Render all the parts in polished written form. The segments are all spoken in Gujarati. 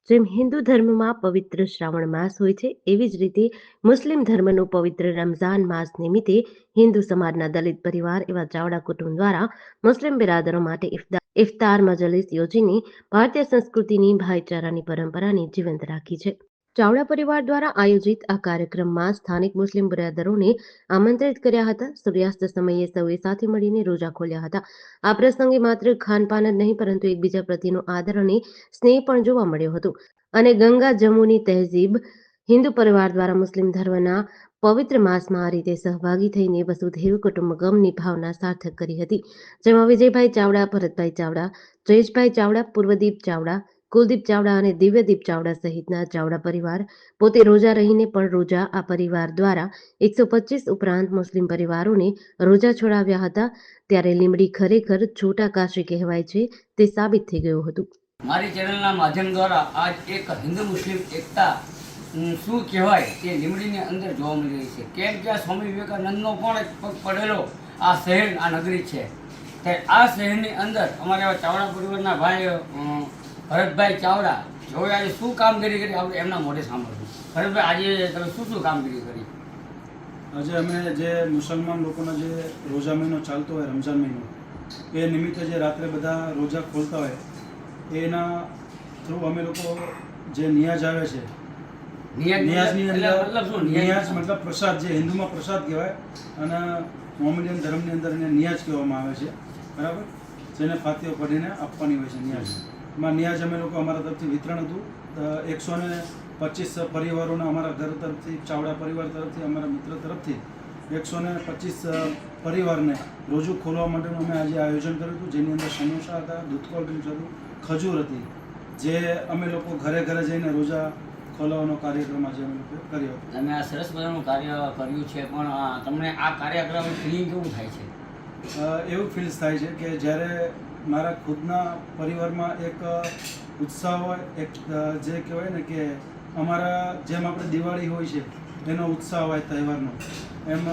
જેમ હિન્દુ ધર્મમાં પવિત્ર શ્રાવણ માસ હોય છે, એવી જ રીતે મુસ્લિમ ધર્મનું પવિત્ર રમઝાન માસ નિમિત્તે હિન્દુ સમાજના દલિત પરિવાર એવા ચાવડા કુટુંબ દ્વારા મુસ્લિમ બિરાદરો માટે ઇફતાર મજલિસ યોજીને ભારતીય સંસ્કૃતિની ભાઈચારાની પરંપરાને જીવંત રાખી છે. ચાવડા પરિવાર દ્વારા આયોજિત આ કાર્યક્રમમાં સ્થાનિક મુસ્લિમ બિરાદરોને આમંત્રિત કર્યા હતા. સૂર્યાસ્ત સમયે સૌએ સાથે મળીને રોજા ખોલ્યા હતા. આ પ્રસંગે માત્ર ખાનપાન જ નહીં, પરંતુ એકબીજા પ્રત્યેનો આદર અને સ્નેહ પણ જોવા મળ્યો હતો. અને ગંગા જમુની તહેઝીબ હિન્દુ પરિવાર દ્વારા મુસ્લિમ ધર્મના પવિત્ર માસમાં આ રીતે સહભાગી થઈને વસુધૈવ કુટુંબકમની ભાવના સાર્થક કરી હતી. જેમાં વિજયભાઈ ચાવડા, ભરતભાઈ ચાવડા, જયેશભાઈ ચાવડા, પૂર્વદીપ ચાવડા, કુલદીપ ચાવડા અને દિવ્યદીપ ચાવડા સહિતના ચાવડા પરિવાર પોતે રોજા રહીને પણ રોજા આ પરિવાર દ્વારા 125 ઉપરાંત મુસ્લિમ પરિવારોને રોજા છોડાવ્યા હતા. ત્યારે લીંબડી ખરેખર છોટા કાશી કહેવાય છે તે સાબિત થઈ ગયું હતું. મારી ચેનલના માધ્યમ દ્વારા આજ એક હિન્દુ મુસ્લિમ એકતા શું કહેવાય તે લીંબડીની અંદર જોવા મળી રહી છે. કેમ કે આ સ્વામી વિવેકાનંદનો પણ એક પગ પડેલો આ શહેર, આ નગરી છે. ત્યારે આ શહેરની અંદર અમારા ચાવડા પરિવારના ભાઈ ભરતભાઈ ચાવડા જોડે આજે શું કામગીરી કરી આપણે એમના મોઢે સાંભળ્યું. ભરતભાઈ, આજે તમે શું શું કામગીરી કરી? આજે અમે જે મુસલમાન લોકોનો જે રોજા મહિનો ચાલતો હોય, રમઝાન મહિનો, એ નિમિત્તે જે રાત્રે બધા રોજા ખોલતા હોય એના થ્રુ અમે લોકો જે નિયાજ આવે છે, નિયાજની અંદર નિયાજ મતલબ પ્રસાદ, જે હિન્દુમાં પ્રસાદ કહેવાય અને મોમેડિયન ધર્મની અંદર એને નિયાજ કહેવામાં આવે છે, બરાબર, જેને ફાતીઓ પઢીને આપવાની હોય છે નિયાજ. એમાં નિયાજ અમે લોકો અમારા તરફથી વિતરણ હતું. 125 પરિવારોને અમારા ઘર તરફથી, ચાવડા પરિવાર તરફથી, અમારા મિત્ર તરફથી 125 પરિવારને રોજુ ખોલવા માટેનું અમે આજે આયોજન કર્યું હતું, જેની અંદર સમોસા હતા, દૂધ કોલ્ડ ડ્રિંક્સ હતું, ખજૂર હતી, જે અમે લોકો ઘરે ઘરે જઈને રોજા ખોલવાનો કાર્યક્રમ આજે અમે લોકો કર્યો. તમે આ સરસ મજાનું કાર્ય કર્યું છે, પણ તમને આ કાર્યક્રમ ફિલિંગ કેવું થાય છે? એવું ફીલ્સ થાય છે કે જ્યારે મારા ખુદના પરિવારમાં એક ઉત્સાહ હોય, એક જે કહેવાય ને કે અમારા જેમ આપણે દિવાળી હોય છે એનો ઉત્સાહ હોય તહેવારનો, એમ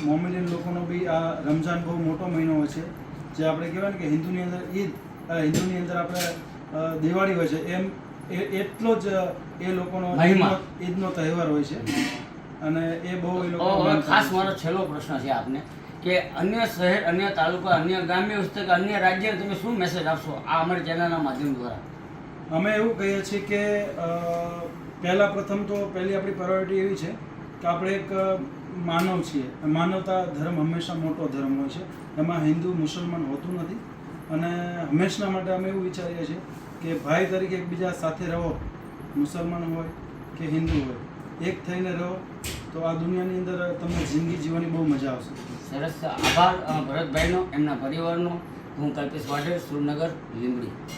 મોમેડિયન લોકોનો બી આ રમઝાન બહુ મોટો મહિનો હોય છે. જે આપણે કહેવાય ને કે હિન્દુની અંદર ઈદ, હિન્દુની અંદર આપણે દિવાળી હોય છે, એમ એટલો જ એ લોકોનો ઈદનો તહેવાર હોય છે. અને એ બહુ એ લોકો ખાસ મારો છેલ્લો પ્રશ્ન છે આપને કે અન્ય શહેર, અન્ય તાલુકા, અન્ય ગ્રામ્ય વિસ્તાર, અન્ય રાજ્યને તમે શું મેસેજ આપશો આ અમારી ચેનલના માધ્યમ દ્વારા? અમે એવું કહીએ છીએ કે પ્રથમ તો પહેલી આપણી પ્રાયોરિટી એવી છે કે આપણે એક માનવ છીએ. માનવતા ધર્મ હંમેશા મોટો ધર્મ હોય છે, એમાં હિન્દુ મુસલમાન હોતું નથી. અને હંમેશા માટે અમે એવું વિચારીએ છીએ કે ભાઈ તરીકે એકબીજા સાથે રહો, મુસલમાન હોય કે હિન્દુ હોય, એક થઈને રહો તો આ દુનિયાની અંદર તમને જિંદગી જીવવાની બહુ મજા આવશે. સરસ, આભાર ભરતભાઈનો, એમના પરિવારનો. હું કલ્પેશ વાઢેર, સુરનગર, લીંબડી.